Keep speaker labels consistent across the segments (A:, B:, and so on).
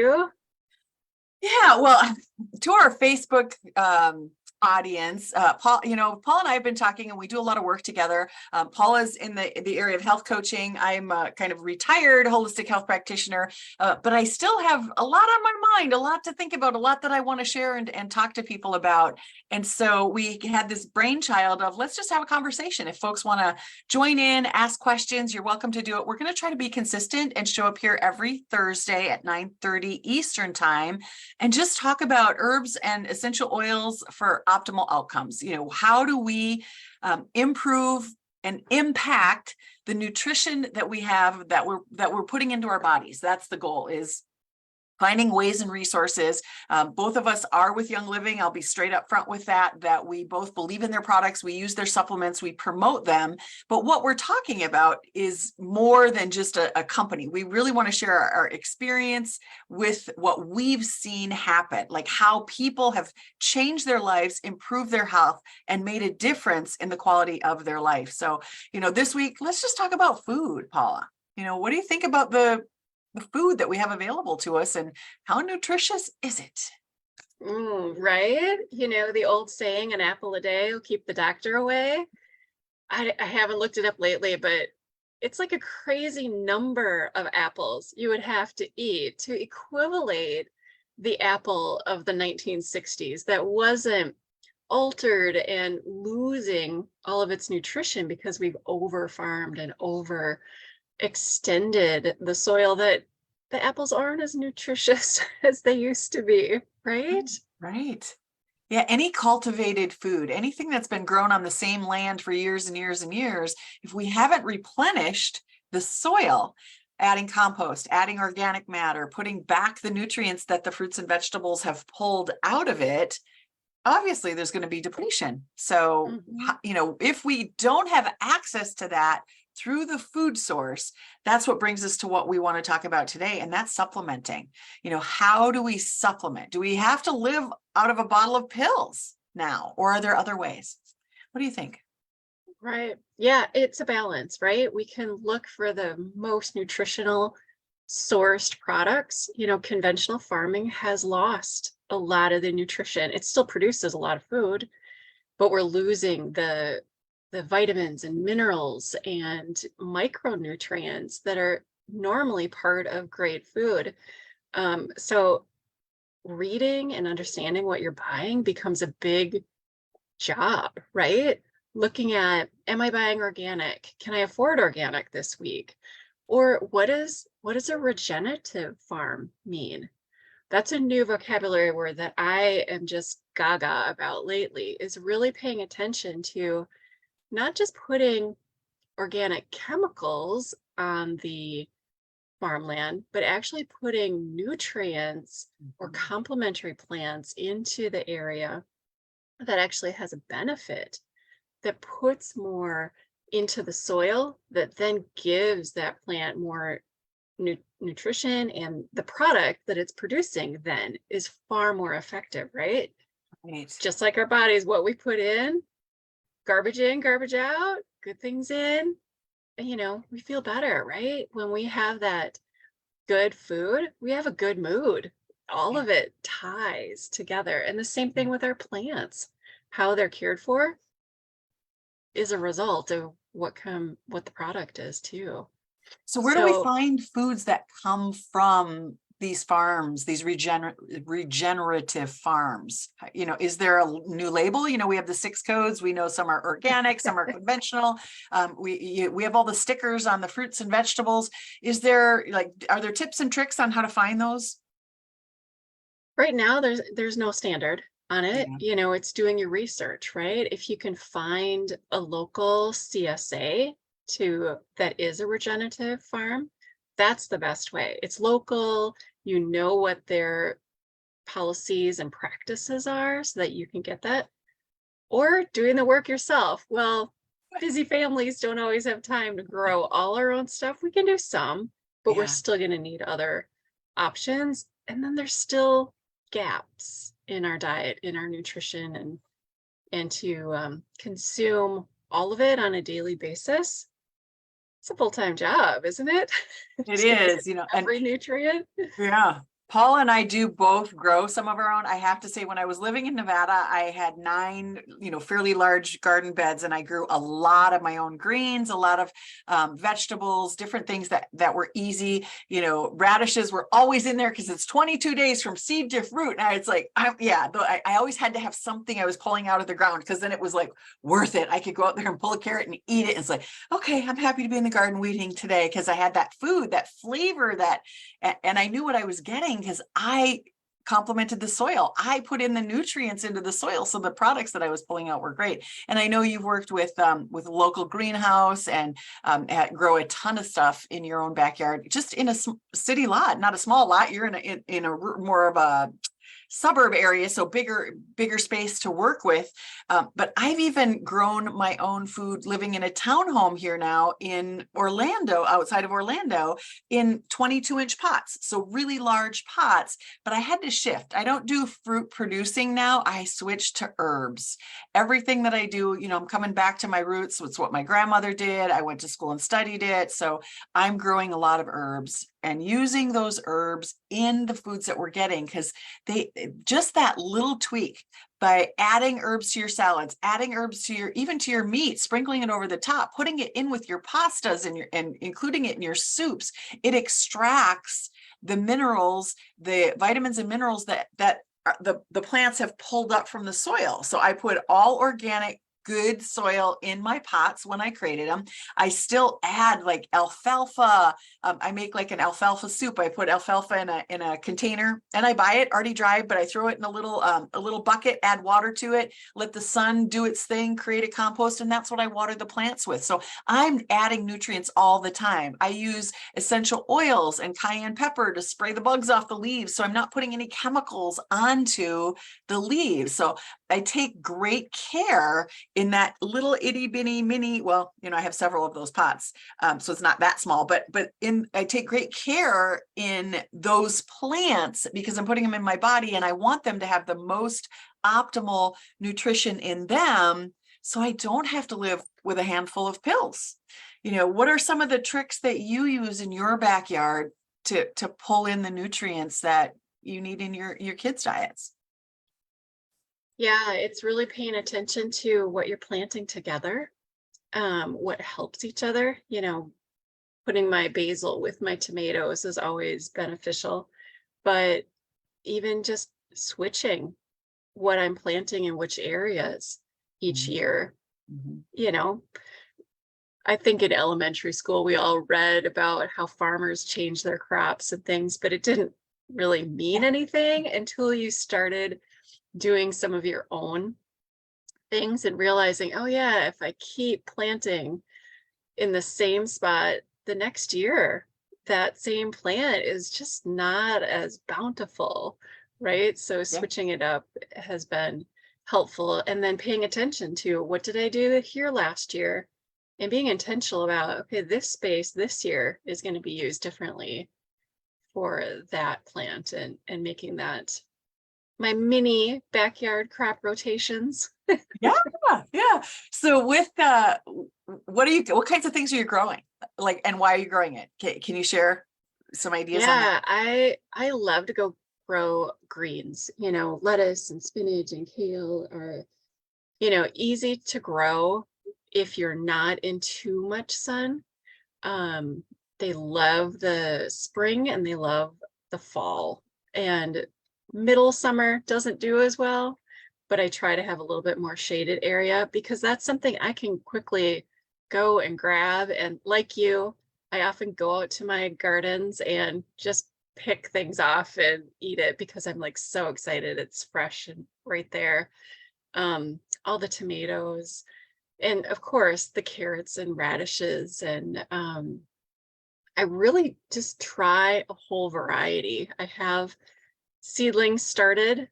A: you?
B: Yeah, well, to our Facebook audience, Paul and I have been talking, and we do a lot of work together. Paula's in the area of health coaching. I'm kind of retired holistic health practitioner, but I still have a lot on my mind, a lot to think about, a lot that I want to share and talk to people about. And so we had this brainchild of, let's just have a conversation. If folks want to join in, ask questions, you're welcome to do it. We're going to try to be consistent and show up here every Thursday at 9:30 Eastern time and just talk about herbs and essential oils for optimal outcomes. How do we improve and impact the nutrition that we have, that we're putting into our bodies? That's the goal, is finding ways and resources. Both of us are with Young Living. I'll be straight up front with that we both believe in their products. We use their supplements, we promote them. But what we're talking about is more than just a company. We really want to share our experience with what we've seen happen, like how people have changed their lives, improved their health, and made a difference in the quality of their life. So, this week, let's just talk about food, Paula. What do you think about the food that we have available to us, and how nutritious is it?
A: Right? The old saying, an apple a day will keep the doctor away. I haven't looked it up lately, but it's like a crazy number of apples you would have to eat to equivalent the apple of the 1960s that wasn't altered and losing all of its nutrition because we've over-farmed and extended the soil, that the apples aren't as nutritious as they used to be, right?
B: Right. Yeah, any cultivated food, anything that's been grown on the same land for years and years and years, if we haven't replenished the soil, adding compost, adding organic matter, putting back the nutrients that the fruits and vegetables have pulled out of it, obviously there's going to be depletion. So, if we don't have access to that through the food source, that's what brings us to what we want to talk about today, and that's supplementing. How do we supplement? Do we have to live out of a bottle of pills now, or are there other ways? What do you think?
A: Right. Yeah, it's a balance, right? We can look for the most nutritional sourced products. Conventional farming has lost a lot of the nutrition. It still produces a lot of food, but we're losing the vitamins and minerals and micronutrients that are normally part of great food. So reading and understanding what you're buying becomes a big job, right? Looking at, am I buying organic? Can I afford organic this week? Or what does a regenerative farm mean? That's a new vocabulary word that I am just gaga about lately, is really paying attention to not just putting organic chemicals on the farmland, but actually putting nutrients or complementary plants into the area that actually has a benefit, that puts more into the soil, that then gives that plant more nutrition, and the product that it's producing then is far more effective, right?
B: Right.
A: Just like our bodies, what we put in, garbage in, garbage out, good things in, we feel better, right? When we have that good food, we have a good mood. All of it ties together. And the same thing with our plants. How they're cared for is a result of what the product is too.
B: So where do we find foods that come from these farms, these regenerative farms? Is there a new label? We have the 6 codes. We know some are organic, some are conventional. We have all the stickers on the fruits and vegetables. Are there tips and tricks on how to find those?
A: Right now, there's no standard on it. Yeah. It's doing your research, right? If you can find a local CSA that is a regenerative farm, that's the best way. It's local, what their policies and practices are, so that you can get that. Or doing the work yourself. Well, busy families don't always have time to grow all our own stuff. We can do some, but we're still going to need other options. And then there's still gaps in our diet, in our nutrition, and to consume all of it on a daily basis. It's a full-time job, isn't it?
B: It is,
A: every nutrient.
B: Yeah. Paula and I do both grow some of our own. I have to say, when I was living in Nevada, I had 9, fairly large garden beds, and I grew a lot of my own greens, a lot of vegetables, different things that were easy. Radishes were always in there because it's 22 days from seed to fruit. And it's like, I always had to have something I was pulling out of the ground, because then it was like worth it. I could go out there and pull a carrot and eat it. And it's like, okay, I'm happy to be in the garden weeding today because I had that food, that flavor, and I knew what I was getting because I complemented the soil. I put in the nutrients into the soil, so the products that I was pulling out were great. And I know you've worked with a local greenhouse and grow a ton of stuff in your own backyard, just in a city lot, not a small lot. You're in a more of a suburb area, so bigger space to work with. But I've even grown my own food living in a townhome here now in Orlando, outside of Orlando, in 22-inch pots. So really large pots, but I had to shift. I don't do fruit producing now. I switched to herbs. Everything that I do, I'm coming back to my roots. It's what my grandmother did. I went to school and studied it. So I'm growing a lot of herbs and using those herbs in the foods that we're getting, because just that little tweak by adding herbs to your salads, adding herbs to your meat, sprinkling it over the top, putting it in with your pastas and including it in your soups, it extracts the minerals, the vitamins and minerals that the plants have pulled up from the soil. So I put all organic, good soil in my pots when I created them. I still add like alfalfa. I make like an alfalfa soup. I put alfalfa in a container, and I buy it already dried, but I throw it in a little bucket, add water to it, let the sun do its thing, create a compost, and that's what I water the plants with. So I'm adding nutrients all the time. I use essential oils and cayenne pepper to spray the bugs off the leaves, so I'm not putting any chemicals onto the leaves. So I take great care in that little itty bitty mini, I have several of those pots, so it's not that small, but I take great care in those plants because I'm putting them in my body, and I want them to have the most optimal nutrition in them, so I don't have to live with a handful of pills. What are some of the tricks that you use in your backyard to pull in the nutrients that you need in your kids' diets?
A: Yeah, it's really paying attention to what you're planting together, what helps each other. Putting my basil with my tomatoes is always beneficial, but even just switching what I'm planting in which areas each year. I think in elementary school, we all read about how farmers change their crops and things, but it didn't really mean anything until you started doing some of your own things and realizing, oh yeah, if I keep planting in the same spot the next year, that same plant is just not as bountiful, right? So switching it up has been helpful. And then paying attention to what did I do here last year and being intentional about, okay, this space this year is going to be used differently for that plant, and making that my mini backyard crop rotations.
B: Yeah. So with what kinds of things are you growing? Like, and why are you growing it? Can you share some ideas on that?
A: I love to go grow greens. Lettuce and spinach and kale are, easy to grow if you're not in too much sun. They love the spring and they love the fall, and middle summer doesn't do as well, but I try to have a little bit more shaded area because that's something I can quickly go and grab. And like you, I often go out to my gardens and just pick things off and eat it because I'm like so excited. It's fresh and right there. All the tomatoes, and of course the carrots and radishes, and I really just try a whole variety. I have seedlings started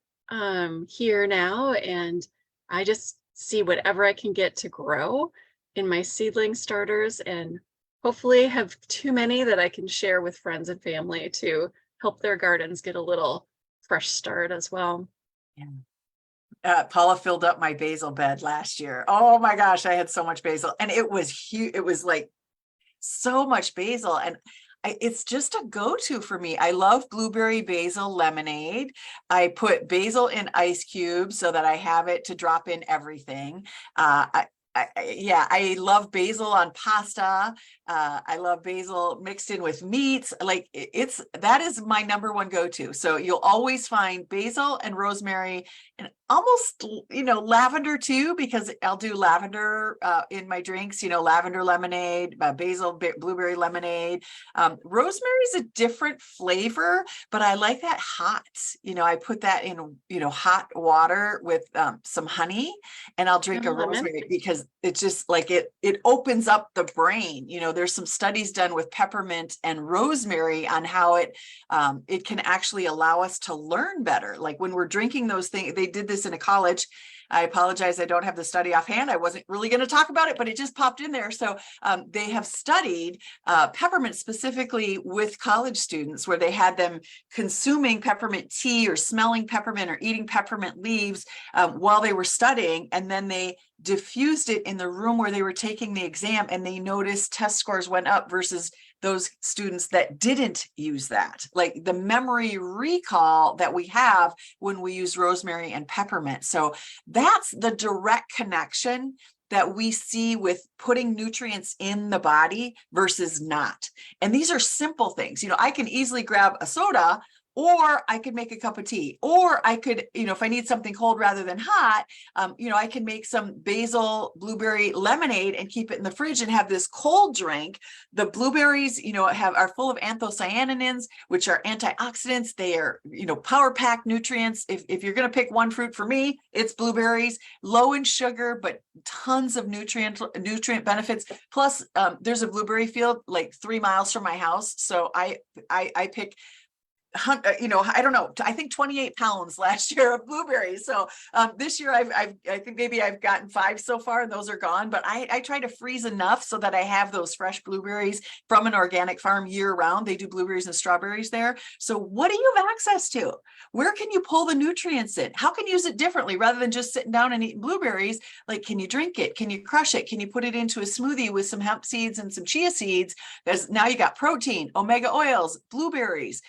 A: here now, and I just see whatever I can get to grow in my seedling starters, and hopefully have too many that I can share with friends and family to help their gardens get a little fresh start as well.
B: Paula filled up my basil bed last year. Oh my gosh, I had so much basil, and it was huge. It was like so much basil, and it's just a go-to for me. I love blueberry basil lemonade. I put basil in ice cubes so that I have it to drop in everything. Yeah, I love basil on pasta. I love basil mixed in with meats. Like that is my number one go-to. So you'll always find basil and rosemary and almost, lavender too, because I'll do lavender in my drinks, lavender lemonade, basil, blueberry lemonade. Rosemary is a different flavor, but I like that hot. I put that in, hot water with some honey, and I'll drink a
A: Lemon.
B: rosemary because it's just like it opens up the brain. There's some studies done with peppermint and rosemary on how it can actually allow us to learn better. Like when we're drinking those things, they did this in a college. I apologize, I don't have the study offhand. I wasn't really going to talk about it, but it just popped in there. So they have studied peppermint specifically with college students, where they had them consuming peppermint tea or smelling peppermint or eating peppermint leaves while they were studying, and then they diffused it in the room where they were taking the exam, and they noticed test scores went up versus those students that didn't use that. Like the memory recall that we have when we use rosemary and peppermint. So that's the direct connection that we see with putting nutrients in the body versus not. And these are simple things. I can easily grab a soda, or I could make a cup of tea, or I could, if I need something cold rather than hot, I can make some basil blueberry lemonade and keep it in the fridge and have this cold drink. The blueberries, are full of anthocyanins, which are antioxidants. They are, power packed nutrients. If you're going to pick one fruit, for me, it's blueberries, low in sugar, but tons of nutrient benefits. Plus, there's a blueberry field like 3 miles from my house. So I pick, I don't know, I think 28 pounds last year of blueberries. So this year I think maybe I've gotten 5 so far, and those are gone, but I try to freeze enough so that I have those fresh blueberries from an organic farm year round. They do blueberries and strawberries there. So what do you have access to? Where can you pull the nutrients in? How can you use it differently rather than just sitting down and eating blueberries? Like, can you drink it? Can you crush it? Can you put it into a smoothie with some hemp seeds and some chia seeds? Because now you got protein, omega oils, blueberries.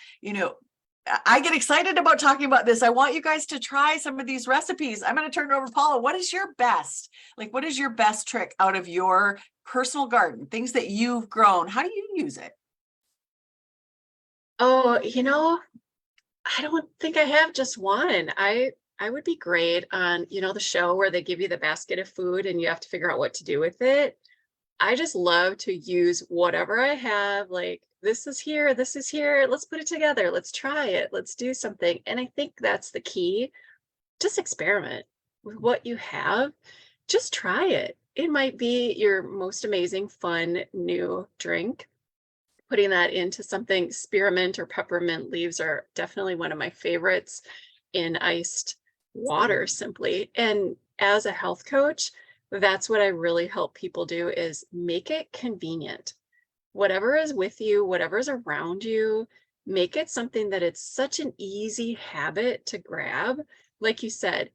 B: I get excited about talking about this. I want you guys to try some of these recipes. I'm going to turn it over to Paula. What is your best trick out of your personal garden? Things that you've grown. How do you use it?
A: Oh, I don't think I have just one. I would be great on, the show where they give you the basket of food and you have to figure out what to do with it. I just love to use whatever I have, like this is here, let's put it together, let's try it, let's do something. And I think that's the key. Just experiment with what you have. Just try it. It might be your most amazing, fun, new drink. Putting that into something, spearmint or peppermint leaves are definitely one of my favorites in iced water simply. And as a health coach, that's what I really help people do, is make it convenient. Whatever is with you, whatever is around you, make it something that it's such an easy habit to grab. Like you said,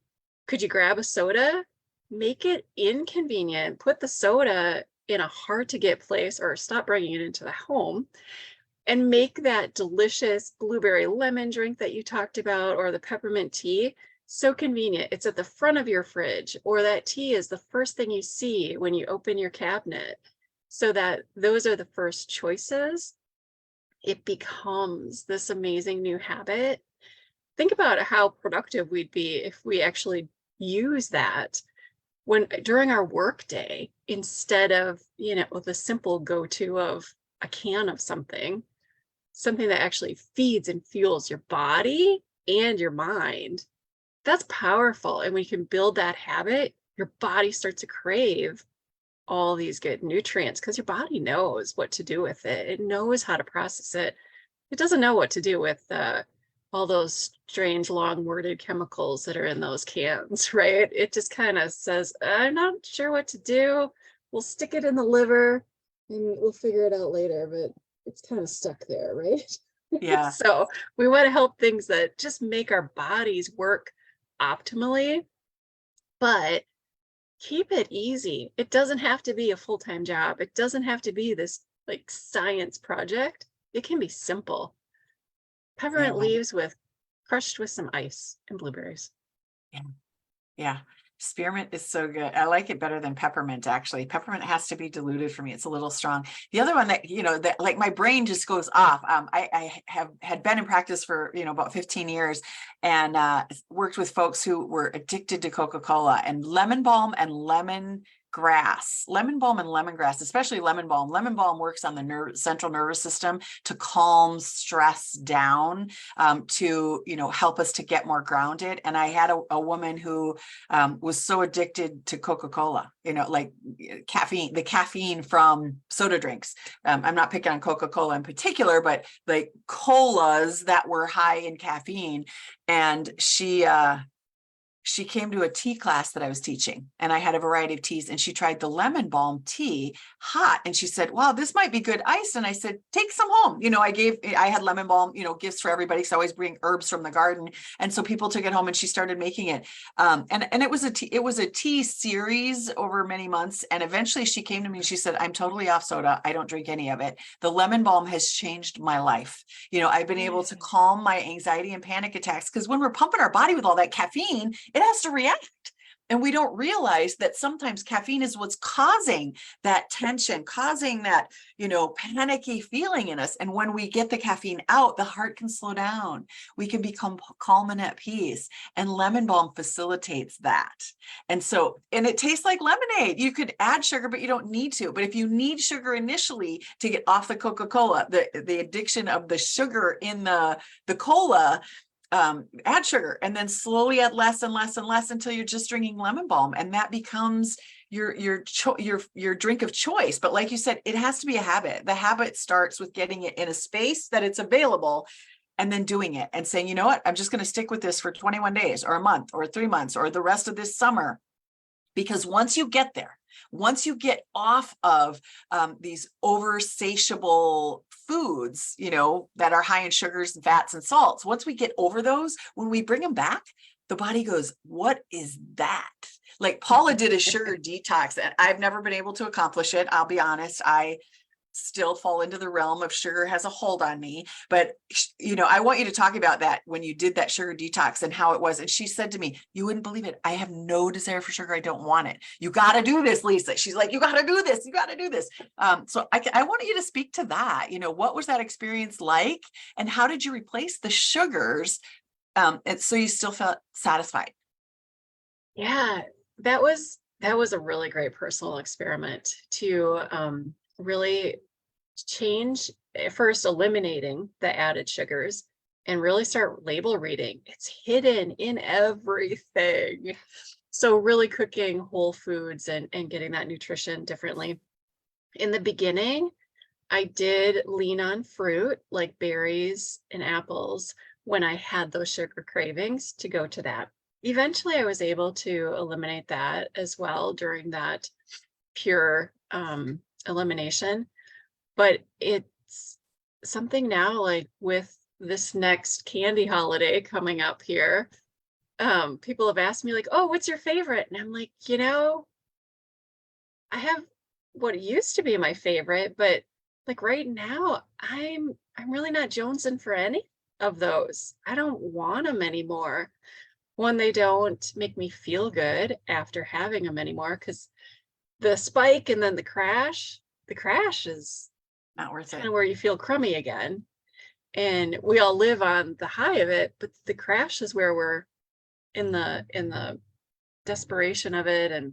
A: could you grab a soda? Make it inconvenient. Put the soda in a hard to get place, or stop bringing it into the home, and make that delicious blueberry lemon drink that you talked about, or the peppermint tea, so convenient. It's at the front of your fridge, or that tea is the first thing you see when you open your cabinet, so that those are the first choices. It becomes this amazing new habit. Think about how productive we'd be if we actually use that during our work day, instead of, the simple go-to of a can of something that actually feeds and fuels your body and your mind. That's powerful. And when you can build that habit, your body starts to crave all these good nutrients, because your body knows what to do with it. It knows how to process it. It doesn't know what to do with all those strange long worded chemicals that are in those cans, right? It just kind of says, I'm not sure what to do. We'll stick it in the liver and we'll figure it out later, but it's kind of stuck there, right?
B: Yeah.
A: So we want to help things that just make our bodies work optimally, but keep it easy. It doesn't have to be a full-time job. It doesn't have to be this like science project. it can be simple.
B: Yeah.
A: Peppermint leaves crushed with some ice and blueberries.
B: Yeah. Yeah. Spearmint is so good. I like it better than peppermint, actually. Peppermint has to be diluted for me. It's a little strong. The other one that, that like my brain just goes off. I have had been in practice for, about 15 years and worked with folks who were addicted to Coca-Cola, and lemon balm and lemongrass, especially lemon balm. Lemon balm works on the central nervous system to calm stress down, to, help us to get more grounded. And I had a woman who was so addicted to Coca-Cola, like caffeine, the caffeine from soda drinks. I'm not picking on Coca-Cola in particular, but like colas that were high in caffeine. And she came to a tea class that I was teaching, and I had a variety of teas, and she tried the lemon balm tea hot. And she said, wow, this might be good ice. And I said, take some home. I had lemon balm, gifts for everybody. So I always bring herbs from the garden. And so people took it home and she started making it. And it was a tea series over many months. And eventually she came to me and she said, I'm totally off soda. I don't drink any of it. The lemon balm has changed my life. I've been able to calm my anxiety and panic attacks, because when we're pumping our body with all that caffeine, it has to react. And we don't realize that sometimes caffeine is what's causing that tension, causing that, panicky feeling in us. And when we get the caffeine out, the heart can slow down. We can become calm and at peace. And lemon balm facilitates that. And it tastes like lemonade. You could add sugar, but you don't need to. But if you need sugar initially to get off the Coca-Cola, the addiction of the sugar in the cola, add sugar, and then slowly add less and less and less until you're just drinking lemon balm, and that becomes your drink of choice. But like you said, it has to be a habit. The habit starts with getting it in a space that it's available, and then doing it and saying, you know what, I'm just going to stick with this for 21 days or a month or 3 months or the rest of this summer. Because once you get there, once you get off of these oversatiable foods, that are high in sugars and fats and salts, once we get over those, when we bring them back, the body goes, what is that? Like Paula did a sugar detox, and I've never been able to accomplish it. I'll be honest. I still fall into the realm of sugar has a hold on me. But, I want you to talk about that when you did that sugar detox and how it was. And she said to me, you wouldn't believe it, I have no desire for sugar. I don't want it. You got to do this, Lisa. She's like, you got to do this. You got to do this. So I want you to speak to that. What was that experience like? And how did you replace the sugars? And so you still felt satisfied?
A: Yeah, that was a really great personal experiment to really change, first eliminating the added sugars and really start label reading. It's hidden in everything. So really cooking whole foods and getting that nutrition differently. In the beginning, I did lean on fruit like berries and apples when I had those sugar cravings, to go to that. Eventually, I was able to eliminate that as well during that pure elimination. But it's something now, like with this next candy holiday coming up here, people have asked me like, oh, what's your favorite? And I'm like, I have what used to be my favorite, but like right now, I'm really not jonesing for any of those. I don't want them anymore. One, they don't make me feel good after having them anymore, because the spike and then the crash is
B: Not worth
A: kind
B: it.
A: of where you feel crummy again. And we all live on the high of it, but the crash is where we're in the desperation of it. And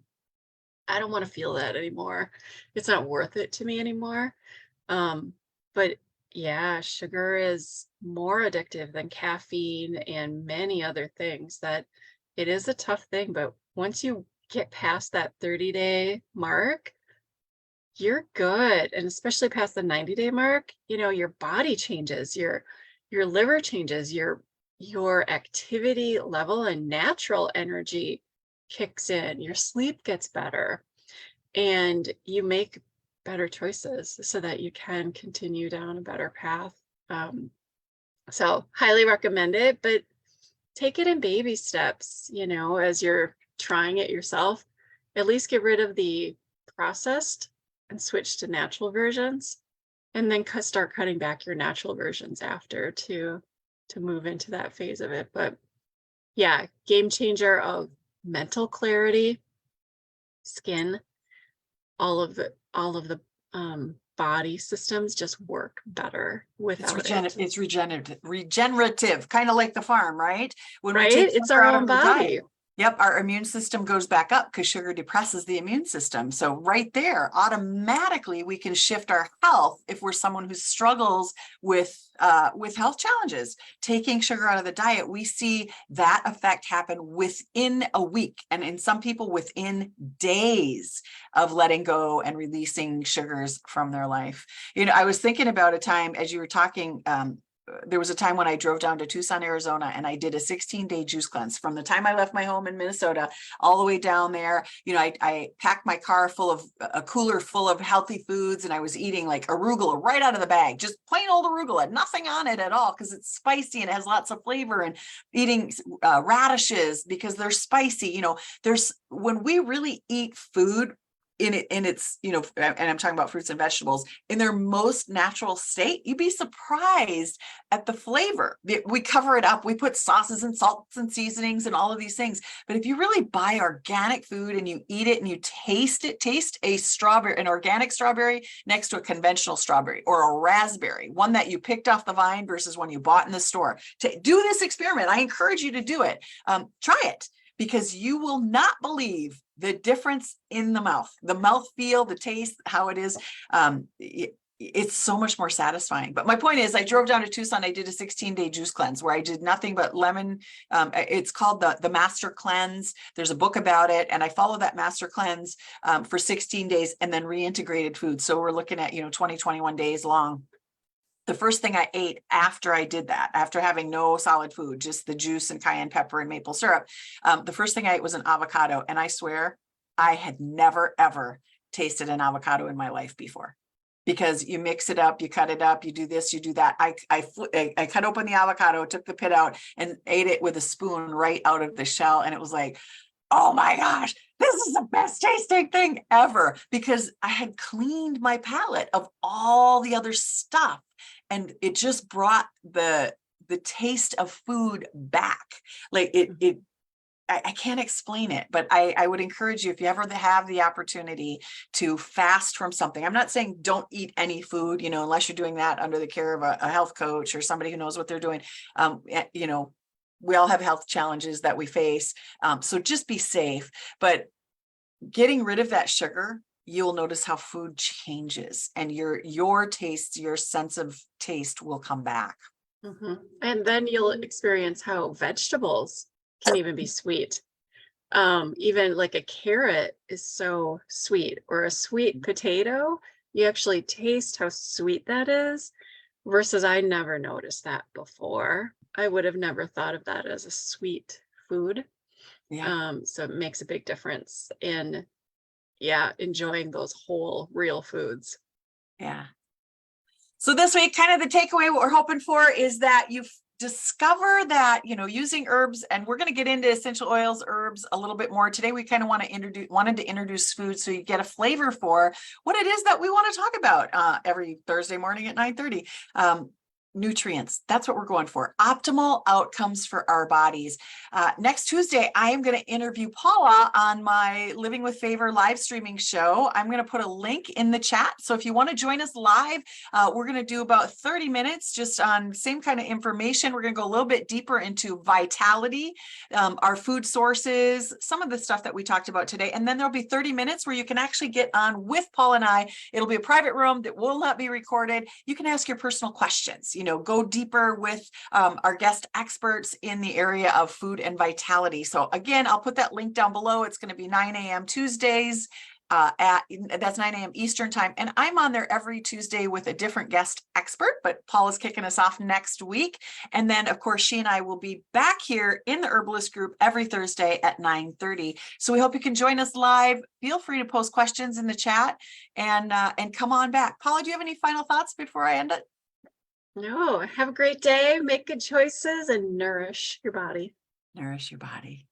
A: I don't want to feel that anymore. It's not worth it to me anymore. But yeah, sugar is more addictive than caffeine and many other things. That it is a tough thing, but once you get past that 30-day mark, you're good. And especially past the 90-day mark, your body changes, your liver changes, your activity level and natural energy kicks in, your sleep gets better, and you make better choices so that you can continue down a better path. So highly recommend it, but take it in baby steps, as you're trying it yourself. At least get rid of the processed and switch to natural versions. And then start cutting back your natural versions after to move into that phase of it. But yeah, game changer of mental clarity, skin, all of the body systems just work better without it.
B: It's regenerative, kind of like the farm, right? When we
A: Right?
B: take
A: It's
B: sugar
A: our
B: out
A: own
B: of the diet,
A: body.
B: yep, our immune system goes back up because sugar depresses the immune system. So right there, automatically we can shift our health if we're someone who struggles with health challenges. Taking sugar out of the diet, we see that effect happen within a week, and in some people within days of letting go and releasing sugars from their life. You know, I was thinking about a time as you were talking. There was a time when I drove down to Tucson, Arizona, and I did a 16-day juice cleanse from the time I left my home in Minnesota all the way down there. You know, I packed my car full of a cooler full of healthy foods, and I was eating like arugula right out of the bag, just plain old arugula, nothing on it at all because it's spicy and it has lots of flavor, and eating radishes because they're spicy. You know, when we really eat food in its, you know, and I'm talking about fruits and vegetables in their most natural state, you'd be surprised at the flavor. We cover it up. We put sauces and salts and seasonings and all of these things. But if you really buy organic food and you eat it and you taste it, taste a strawberry, an organic strawberry next to a conventional strawberry, or a raspberry, one that you picked off the vine versus one you bought in the store. To do this experiment, I encourage you to do it. Try it, because you will not believe the difference in the mouth feel, the taste, how it is. It's so much more satisfying. But my point is, I drove down to Tucson. I did a 16-day juice cleanse where I did nothing but lemon. It's called the Master Cleanse. There's a book about it. And I followed that Master Cleanse for 16 days and then reintegrated food. So we're looking at, 20, 21 days long. The first thing I ate after I did that, after having no solid food, just the juice and cayenne pepper and maple syrup, the first thing I ate was an avocado. And I swear I had never, ever tasted an avocado in my life before, because you mix it up, you cut it up, you do this, you do that. I cut open the avocado, took the pit out and ate it with a spoon right out of the shell. And it was like, oh my gosh, this is the best tasting thing ever, because I had cleaned my palate of all the other stuff. And it just brought the taste of food back. Like I can't explain it, but I would encourage you, if you ever have the opportunity to fast from something. I'm not saying don't eat any food, unless you're doing that under the care of a health coach or somebody who knows what they're doing. We all have health challenges that we face. So just be safe, but getting rid of that sugar, you'll notice how food changes, and your taste, your sense of taste will come back.
A: Mm-hmm. And then you'll experience how vegetables can even be sweet. Even like a carrot is so sweet, or a sweet potato, you actually taste how sweet that is, versus I never noticed that before. I would have never thought of that as a sweet food.
B: Yeah.
A: So it makes a big difference in, enjoying those whole real foods.
B: Yeah. So this week, kind of the takeaway, what we're hoping for is that you discover that, using herbs, and we're going to get into essential oils, herbs a little bit more today. We kind of wanted to introduce food so you get a flavor for what it is that we want to talk about every Thursday morning at 9:30. Nutrients. That's what we're going for. Optimal outcomes for our bodies. Next Tuesday, I am going to interview Paula on my Living with Favor live streaming show. I'm going to put a link in the chat. So if you want to join us live, we're going to do about 30 minutes just on same kind of information. We're going to go a little bit deeper into vitality, our food sources, some of the stuff that we talked about today. And then there'll be 30 minutes where you can actually get on with Paula and I. It'll be a private room that will not be recorded. You can ask your personal questions. Go deeper with our guest experts in the area of food and vitality. So again, I'll put that link down below. It's going to be 9 a.m. Tuesdays. That's 9 a.m. Eastern time. And I'm on there every Tuesday with a different guest expert, but Paul is kicking us off next week. And then of course, she and I will be back here in the Herbalist group every Thursday at 9:30. So we hope you can join us live. Feel free to post questions in the chat and come on back. Paula, do you have any final thoughts before I end it?
A: No, have a great day, make good choices, and nourish your body.
B: Nourish your body.